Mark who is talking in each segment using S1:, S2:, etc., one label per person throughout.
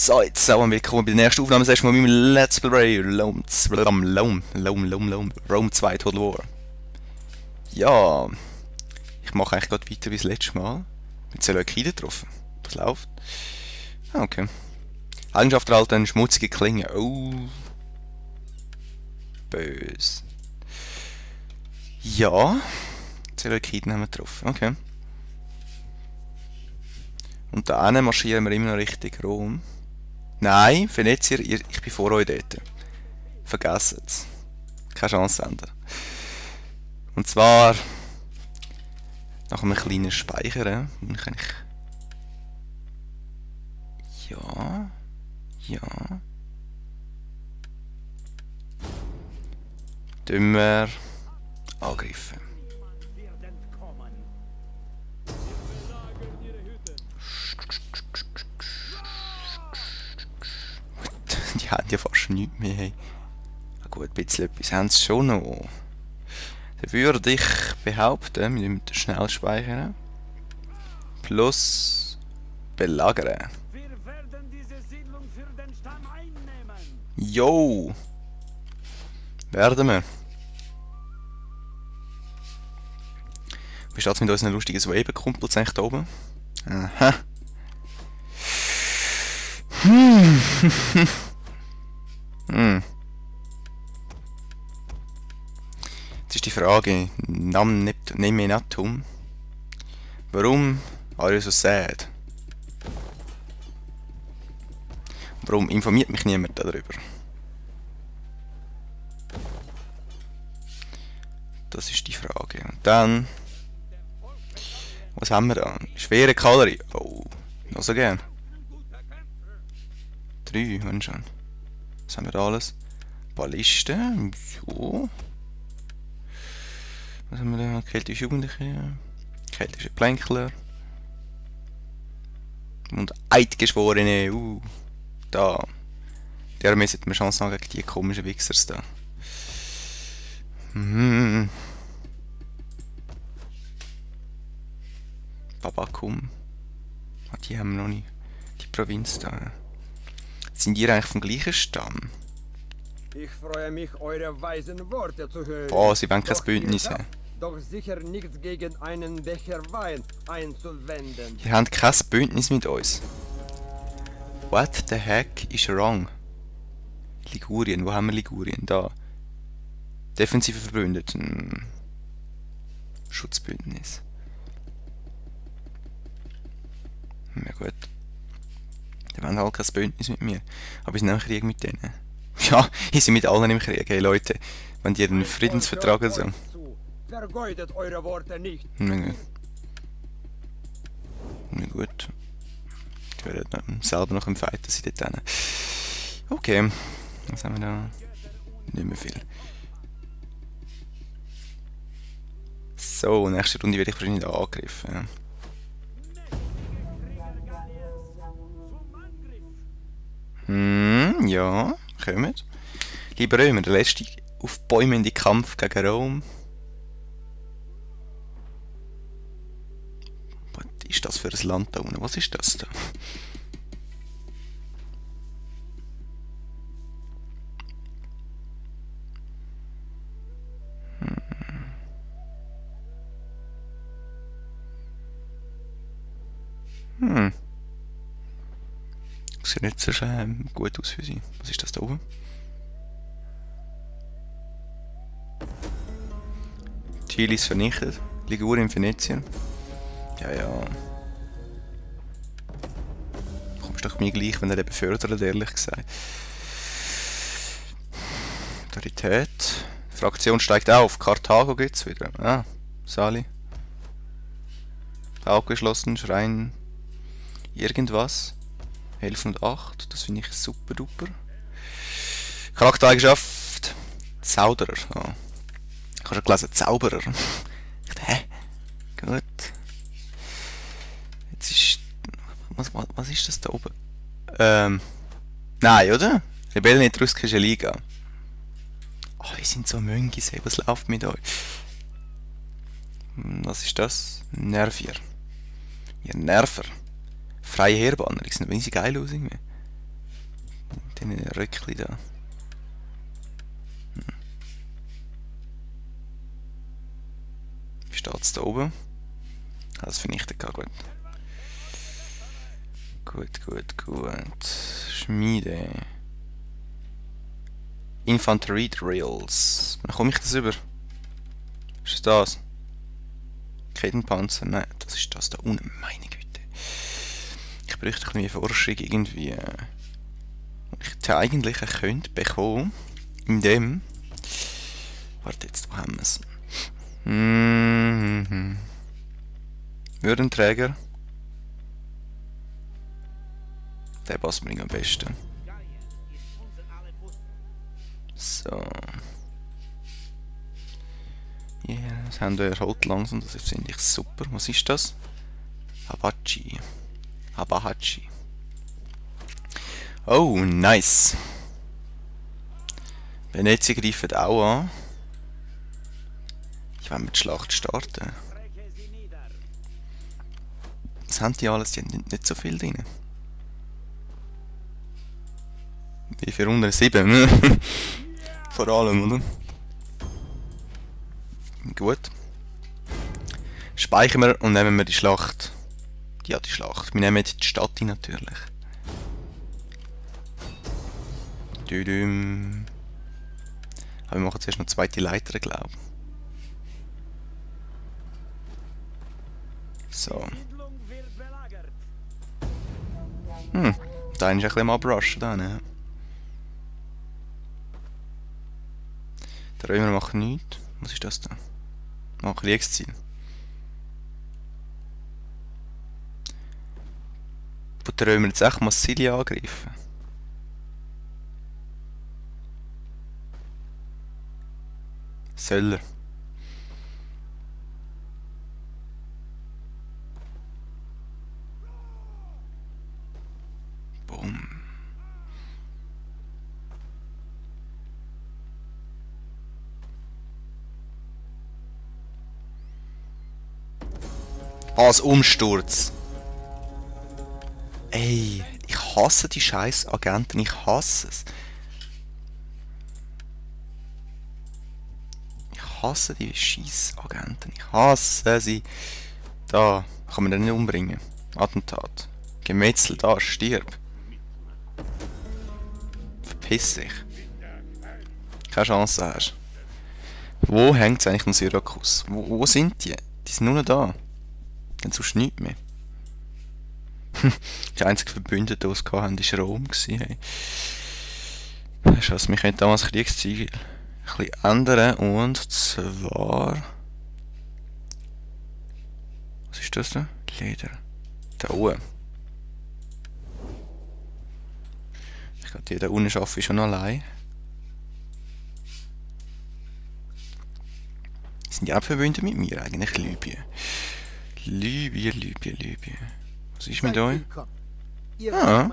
S1: So, jetzt auch willkommen bei der nächsten Aufnahmesession von meinem Let's Play Rome 2 Total War. Ja, ich mache eigentlich gerade weiter wie das letzte Mal. Mit Seleukiden getroffen. Das läuft. Ah, okay. Eigenschaft erhalten, eine schmutzige Klinge. Oh. Böse. Ja. Seleukiden haben wir getroffen. Okay. Und da hinten marschieren wir immer noch Richtung Rom. Nein, Venezier, ich bin vor euch dort. Vergesst es. Keine Chance ändern. Und zwar nach einem kleinen Speichern. Und ich eigentlich. Ja. Tun wir angreifen. Die haben ja fast nichts mehr. Hey. Gut, ein bisschen etwas haben sie schon noch. Dann würde ich behaupten, wir müssen schnell speichern. Plus belagern.
S2: Wir werden diese Siedlung für den Stamm einnehmen.
S1: Jo! Werden wir. Wie steht es mit unseren lustigen Waven-Kumpels eigentlich da oben? Aha. Jetzt ist die Frage, Nemenatum. Warum are you so sad? Warum informiert mich niemand darüber? Das ist die Frage. Und dann... Was haben wir da? Schwere Kavallerie. Oh, noch so gern. 3, wenn schon. Was haben wir da alles? Ballisten. Jo. Was haben wir da? Keltische Jugendliche. Keltische Plänkler. Und Eidgeschworene. Da. Der müssen wir Chance haben gegen die komischen Wichsers da. Babakum. Ah, die haben wir noch nicht. Die Provinz da. Sind die eigentlich vom gleichen Stamm?
S2: Ich freue mich, eure weisen Worte zu hören.
S1: Boah, sie wollen kein
S2: Doch
S1: Bündnis
S2: ihr
S1: haben.
S2: habt doch sicher nichts gegen einen Becher Wein einzuwenden.
S1: Ihr habt kein Bündnis mit uns. What the heck is wrong? Ligurien, wo haben wir Ligurien? Da. Defensive Verbündeten. Schutzbündnis. Ja gut. Die wollen halt kein Bündnis mit mir. Aber ich sind im Krieg mit denen. Ja, ich bin mit allen im Krieg, hey Leute. Wenn die einen Friedensvertrag oder so.
S2: Vergeudet eure Worte nicht.
S1: Na gut. Na gut. Die werden selber noch im Fighten sein dort hinten. Okay. Was haben wir da? Nicht mehr viel. So, nächste Runde werde ich wahrscheinlich da angegriffen. Ja, kommt. Lieber Römer, der letzte aufbäumende Kampf gegen Rom. Was ist das für ein Land da unten? Was ist das da? Sieht nicht so gut aus für sie. Was ist das da oben? Chile ist vernichtet. Ligurien, Venetien. Ja. Kommst doch mir gleich, wenn er den befördert, ehrlich gesagt. Autorität. Fraktion steigt auf. Karthago geht's wieder. Ah, Sali. Aufgeschlossen, Schrein. Irgendwas. 11 und 8, das finde ich super duper. Charaktereigenschaft. Zauderer. Oh. Ich habe schon gelesen, Zauberer. Ich dachte, hä? Gut. Jetzt ist... Was ist das da oben? Nein, oder? Rebellen in der russischen Liga. Oh, ihr sind so Möngis, was läuft mit euch? Was ist das? Nervier. Ihr Nerver. Freie Heerbanner, die sehen geil aus irgendwie. Den Röckli da. Wie steht es da oben? Ah, das vernichtet gar gut. Gut. Schmiede. Infanterie Drills. Wann komme ich das über? Ist das? Kettenpanzer? Nein, das ist das da unten. Meine Güte. Ich bräuchte ein bisschen Forschung irgendwie. Ich eigentlich könnte bekommen. In dem. Warte jetzt, wo haben wir es? Würdenträger. Der passt mir am besten. So. Ja, yeah, das haben wir erholt langsam, das finde ich super. Was ist das? Habachi. Oh, nice. Venezia greift auch an. Ich will mit die Schlacht starten. Was haben die alles? Die haben nicht so viel drin. Die 407. Vor allem, oder? Gut. Speichern wir und nehmen wir die Schlacht. Ja, die Schlacht. Wir nehmen die Stadt ein, natürlich. Düdüm. Aber wir machen zuerst noch zweite Leiter, glaube ich. So. Da ist ein bisschen mal abrushen da, ne? Der Römer macht nichts. Was ist das da? Mal Kriegsziel. Wo der Römer jetzt echt Massilia angreifen? Soll er? Boom. Als Umsturz. Ey, ich hasse die scheiß Agenten, ich hasse es. Ich hasse die scheiß Agenten, ich hasse sie. Da, kann man den nicht umbringen. Attentat. Gemetzel, da, stirb. Verpiss dich. Keine Chance hast. Wo hängt es eigentlich um Syrakus? Wo sind die? Die sind nur noch da. Dann sonst nichts mehr. Der einzige Verbündete, den wir hatten, war Rom. Hey. Weißt du was, wir können damals Kriegsziel ein bisschen ändern. Und zwar... Was ist das da? Leder. Da oben. Ich glaube, die da unten arbeite ich schon allein. Sind die auch verbündet mit mir eigentlich? Libyen. Libyen. Was ist mit euch? Ah.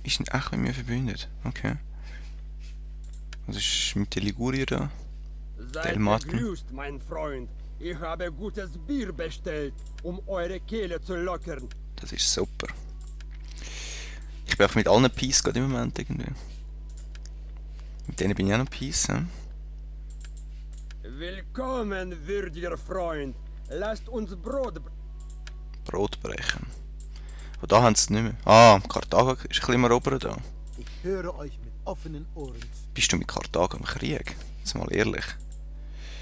S1: Ich sind echt mit mir verbündet. Okay. Was ist mit der Ligurier da?
S2: Seid gegrüßt, mein Freund. Ich habe gutes Bier bestellt, um eure Kehle zu lockern.
S1: Das ist super. Ich bin auch mit allen Peace gerade im Moment irgendwie. Mit denen bin ich auch noch Peace, hm?
S2: Willkommen, würdiger Freund. Lasst uns Brot
S1: brechen. Aber da haben sie es nicht mehr. Ah, Karthago ist ein bisschen mehr oben da.
S3: Ich höre euch mit offenen Ohren.
S1: Bist du mit Karthago im Krieg? Jetzt mal ehrlich.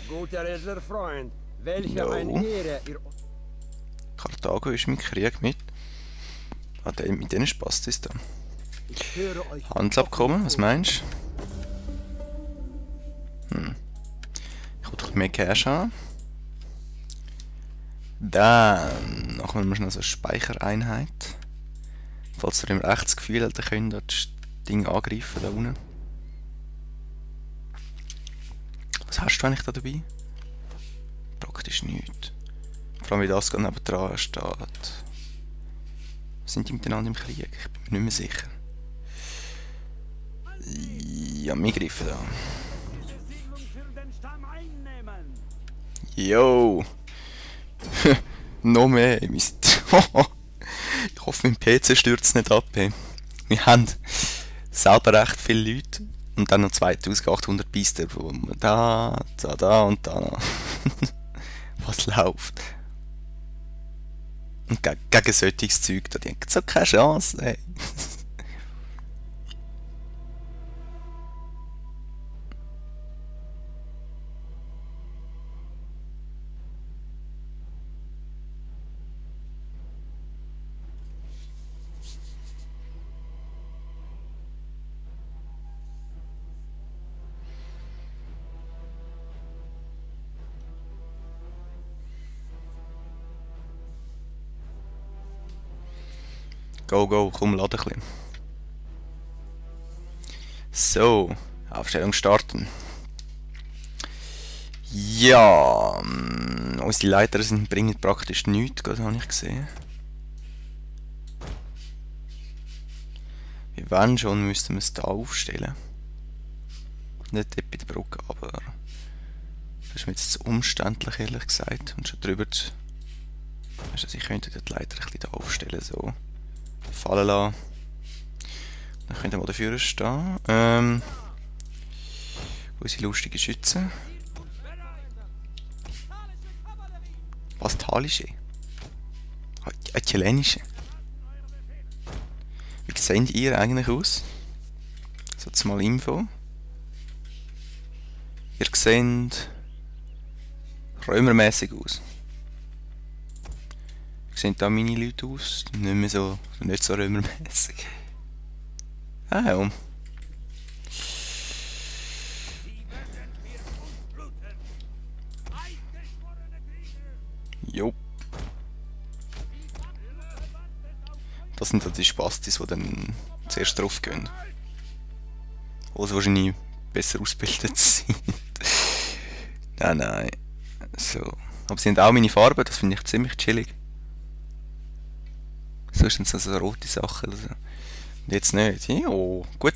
S2: Guter edler Freund, welche eine Ehre ihr...
S1: Karthago ist im Krieg mit... Ah, mit denen passt es dann. Handelsabkommen, was meinst du? Ich will doch mehr Cash haben. Dann machen wir schnell so eine Speichereinheit. Falls ihr im rechts Gefühl habt, dann könnt ihr das Ding angreifen da unten. Was hast du eigentlich da dabei? Praktisch nichts. Vor allem wie das gerade nebendran steht. Sind die miteinander im Krieg? Ich bin mir nicht mehr sicher. Ja, wir greifen da. Yo! Noch mehr. Ich hoffe, mein PC stürzt nicht ab. Hey. Wir haben selber recht viele Leute und dann noch 2800 Biester, wo man da und da noch. Was läuft? Und gegen solches Zeug, da denkt so keine Chance, ey. Go, go, komm, lade ein bisschen. So, Aufstellung starten. Ja, unsere Leiter bringen praktisch nichts, das habe ich gesehen. Wenn schon, müssten wir es hier aufstellen. Nicht dort bei der Brücke, aber das ist mir jetzt zu umständlich, ehrlich gesagt. Und schon drüber zu... Also ich könnte die Leiter ein bisschen hier aufstellen, so. Fallen lassen. Dann könnt ihr mal dafür stehen. Wo sind lustige Schützen? Was, thalische? Eine chilenische? Wie seht ihr eigentlich aus? So, jetzt mal Info. Ihr seht römermäßig aus. Wie sehen da meine Leute aus? Nicht mehr so, nicht so römermäßig. Ah ja. Jo. Das sind dann die Spastis, die dann zuerst drauf gehen. Also wahrscheinlich besser ausgebildet sind. Nein. So. Aber sie sind auch meine Farben, das finde ich ziemlich chillig. Sonst sind es so rote Sachen. Also. Und jetzt nicht. Jo, gut.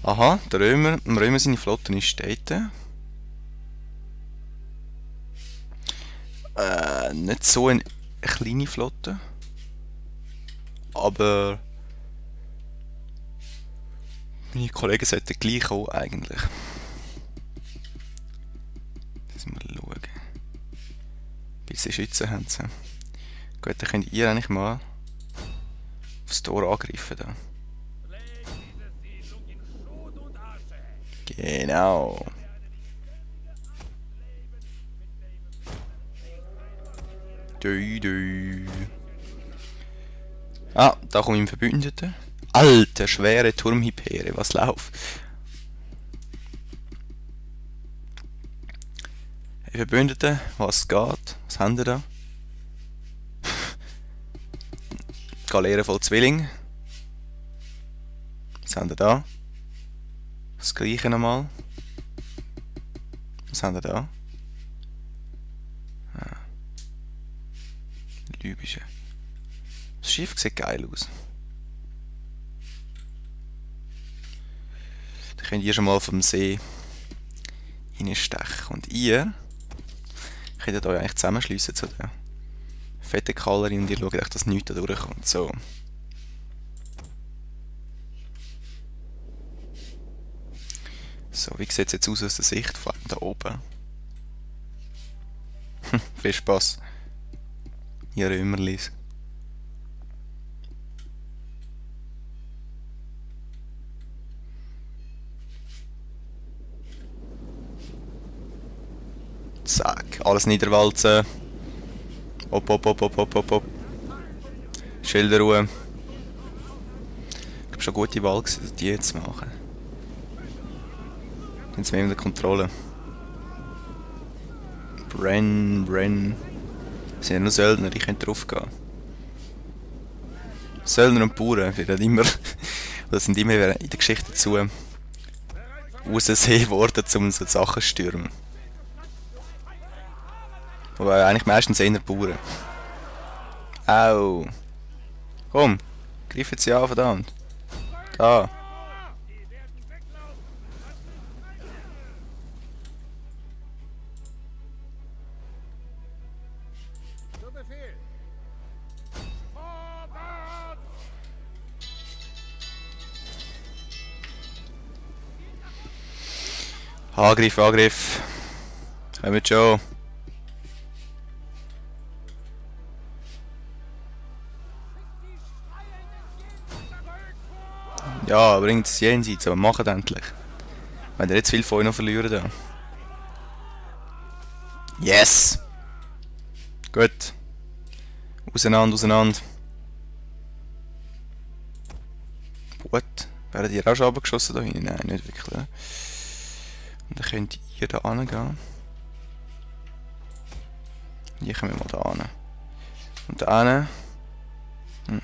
S1: Aha, der Römer seine Flotte ist dort. Nicht so eine kleine Flotte. Aber meine Kollegen sollten gleich kommen, eigentlich. Das müssen wir schauen. Ein bisschen Schützen haben sie. Gut, dann könnt ihr eigentlich mal aufs Tor angreifen. Da. Genau. Ah, da kommen wir Verbündeten. Alter, schwere Turmhypere, was läuft? Hey Verbündeten, was geht? Was haben wir da? Galeere voll Zwilling. Was haben wir da? Das gleiche nochmal. Was haben wir da? Ah. Libysche. Das Schiff sieht geil aus. Da könnt ihr schon mal vom See reinstechen. Und ihr könnt euch eigentlich zusammenschliessen zu der fetten Kalerin und ihr schaut euch, dass nichts da durchkommt. So. So, wie sieht es jetzt aus der Sicht? Vor allem da oben. Viel Spaß. Ihr Römerlis. Zack, alles niederwalzen. Hopp. Schilderruhe. Ich glaube schon eine gute Wahl gewesen, die jetzt zu machen. Dann sind wir in der Kontrolle. Bren. Das sind ja nur Söldner, die können drauf gehen. Söldner und Bauern sind immer in der Geschichte dazu rausgesehen worden, um so Sachen zu stürmen. Aber eigentlich meistens eher Bauern. Au! Komm, greifen sie an, verdammt! Da! Angriff, Angriff. Kommt schon. Ja, bringt es jenseits, aber macht endlich. Wenn ihr jetzt viel von euch noch verlieren da. Yes! Gut. Auseinander, auseinander. Gut. Werden die auch schon runtergeschossen da hinten? Nein, nicht wirklich. Und dann könnt ihr da hingehen. Hier kommen wir mal da hin. Und da hin.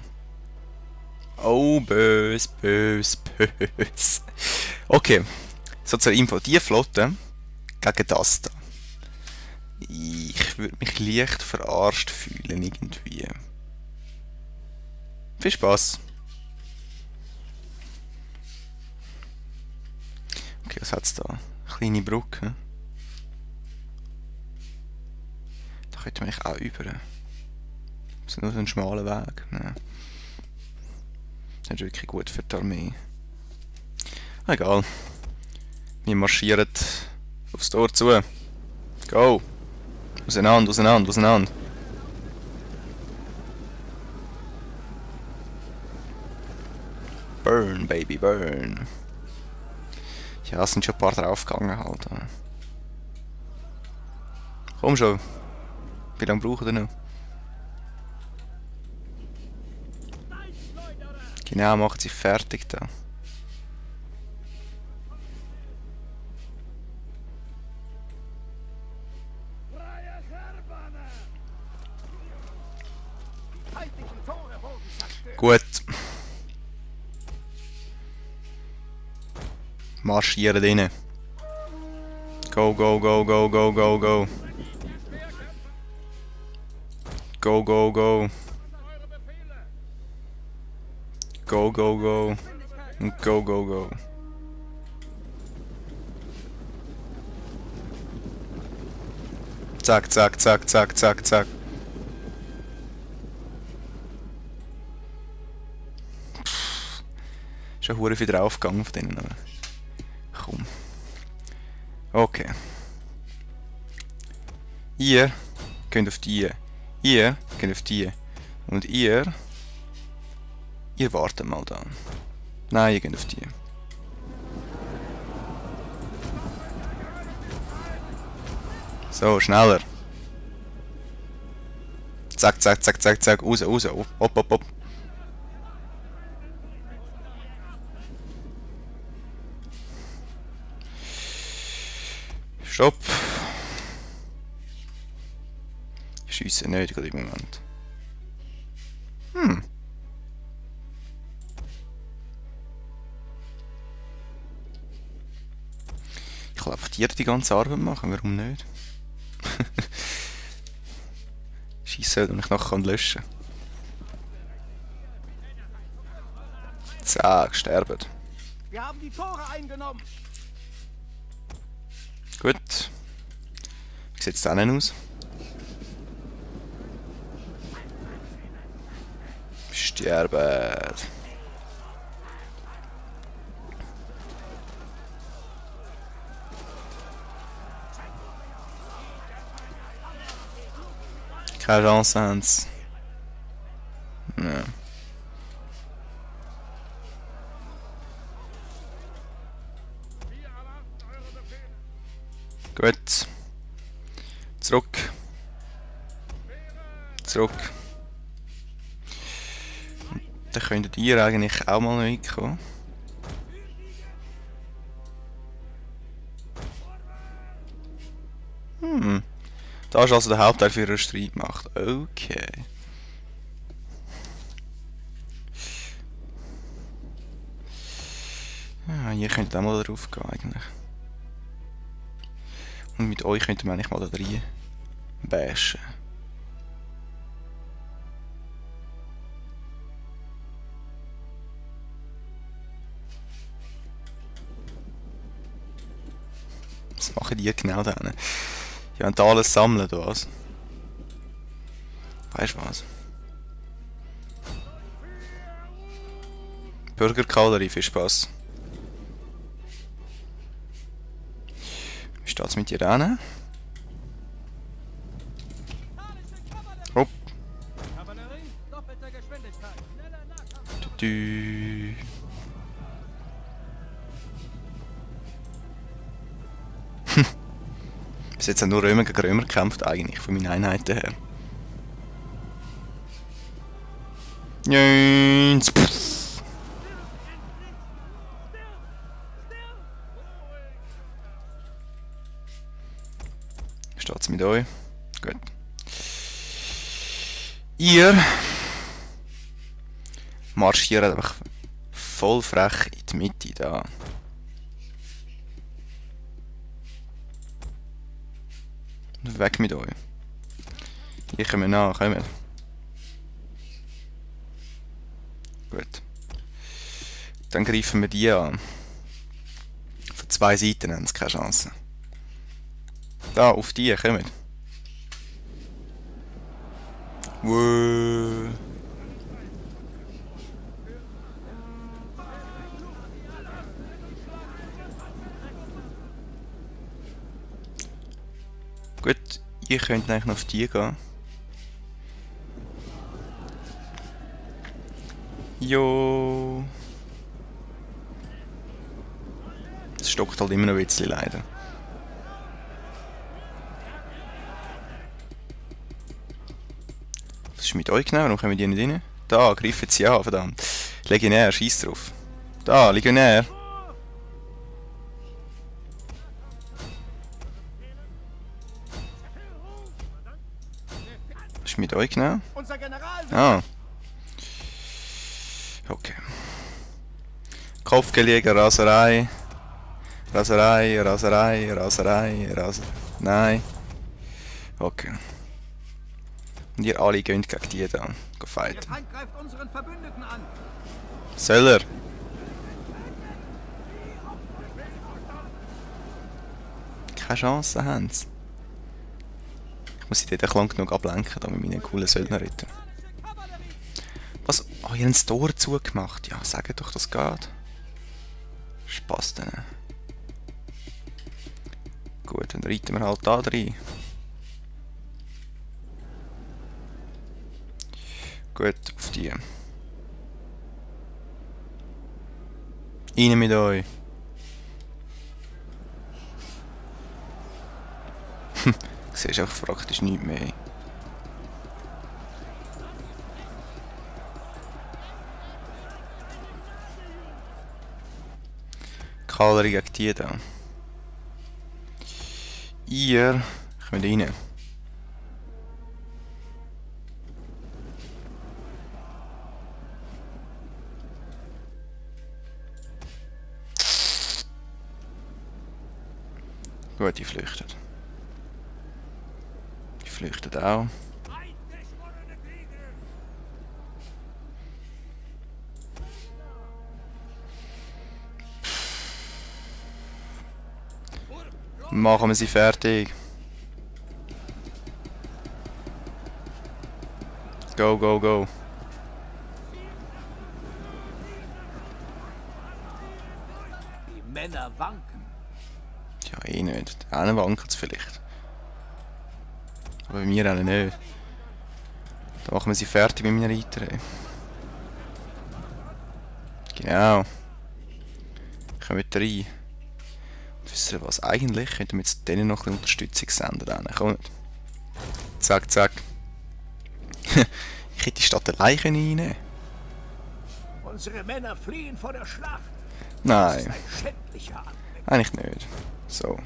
S1: Oh, bös, bös, bös. Okay. So zur Info. Die Flotte gegen das da. Ich würde mich leicht verarscht fühlen irgendwie. Viel Spaß. Okay, was hat's da? Kleine Brücke. Da könnte man eigentlich auch über. Das ist nur so ein schmaler Weg. Nein. Das ist wirklich gut für die Armee. Egal. Wir marschieren aufs Tor zu. Go! Auseinander, auseinander, auseinander. Burn, baby, burn. Ja, es sind schon ein paar draufgegangen halt. Komm schon. Wie lange brauchen wir noch? Genau, macht sie fertig da. Gut. Marschieren rein. Go, go, go, go, go, go, go. Go, go, go. Go, go, go. Und go, go, go. Zack, zack, zack, zack, zack, zack. Schon hure viel draufgegangen auf denen. Komm. Okay. Ihr könnt auf die. Ihr könnt auf die. Und ihr wartet mal da. Nein, ihr könnt auf die. So, schneller. Zack, zack, zack, zack, zack. Raus, raus. Hopp, hopp, hopp. Stopp. Ich schiesse nicht gerade im Moment. Ich kann einfach dir die ganze Arbeit machen, warum nicht? Schiessen, und ich nachher löschen kann. Zack, sterben.
S3: Wir haben die Tore eingenommen.
S1: Gut. Wie sieht es dann aus? Sterben. Keine Chance haben sie. Ja. Gut. Zurück. Zurück. Dann könntet ihr eigentlich auch mal mitkommen. Da ist also der Hauptteil für ihre Streitmacht. Okay. Ja, ihr könnt auch mal drauf gehen eigentlich. Und mit euch könnte man eigentlich mal da rein bashen. Was machen die genau dann? Die wollen alles sammeln, oder was? Weißt du was? Bürgerkavallerie, viel Spaß. Steht's mit dir an? Hopp.
S3: Kavallerie, doppelte Geschwindigkeit. Schneller Nahkampf.
S1: Du. Bis jetzt haben nur Römer gegen Römer gekämpft, eigentlich, von meinen Einheiten her. Jöns. Steht's mit euch? Gut. Ihr marschiert einfach voll frech in die Mitte da. Und weg mit euch. Hier kommen wir nach, kommen. Gut. Dann greifen wir die an. Von zwei Seiten haben sie keine Chance. Da, auf die, kommen. Wow. Gut, ihr könnt eigentlich noch auf die gehen. Jo. Es stockt halt immer noch ein bisschen leider. Was ist mit euch genau? Warum kommen die nicht rein? Da, greifen sie an, verdammt. Legionär, schieß drauf. Da, Legionär. Was ist mit euch genau?
S3: Unser General will
S1: Ah. Okay. Kopfgelegen, Raserei. Raserei, Raserei, Raserei, Raserei. Nein. Okay. Und ihr alle gehen gegen die da. Go
S3: Der
S1: fighten.
S3: Feind greift unseren Verbündeten an.
S1: Soll er? Keine Chance haben sie. Ich muss sie dort lang genug ablenken, da mit meinen coolen Söldnerrittern. Was? Oh, ihr habt ein Tor zugemacht. Ja, sagt doch, das geht. Spaß dann. Gut, dann reiten wir halt da rein. Gut, auf die. Rein mit euch. Du siehst einfach praktisch nichts mehr. Kavallerie gegen die da. Ihr kommt rein. Gut, die flüchtet. Die flüchtet auch. Machen wir sie fertig. Go, go, go.
S3: Die Männer wanken.
S1: Ja, eh nicht. Der eine wankelt es vielleicht. Aber bei mir alle nicht. Da machen wir sie fertig mit meinen Reitern. Genau. Kommen wir rein. Und wisst ihr was? Eigentlich könnten wir jetzt denen noch ein bisschen Unterstützung senden. Kommt. Zack, zack. Ich hätte die Stadt allein reinnehmen.
S3: Unsere Männer fliehen vor der Schlacht. Das
S1: Nein,
S3: ist ein schändlicher Anblick.
S1: eigentlich nicht. So.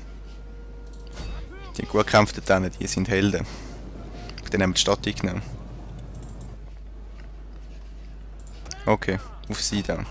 S1: Die gut gekämpften denen, die sind Helden. Dann haben wir die Stadt eingenommen. Okay, auf sie dann.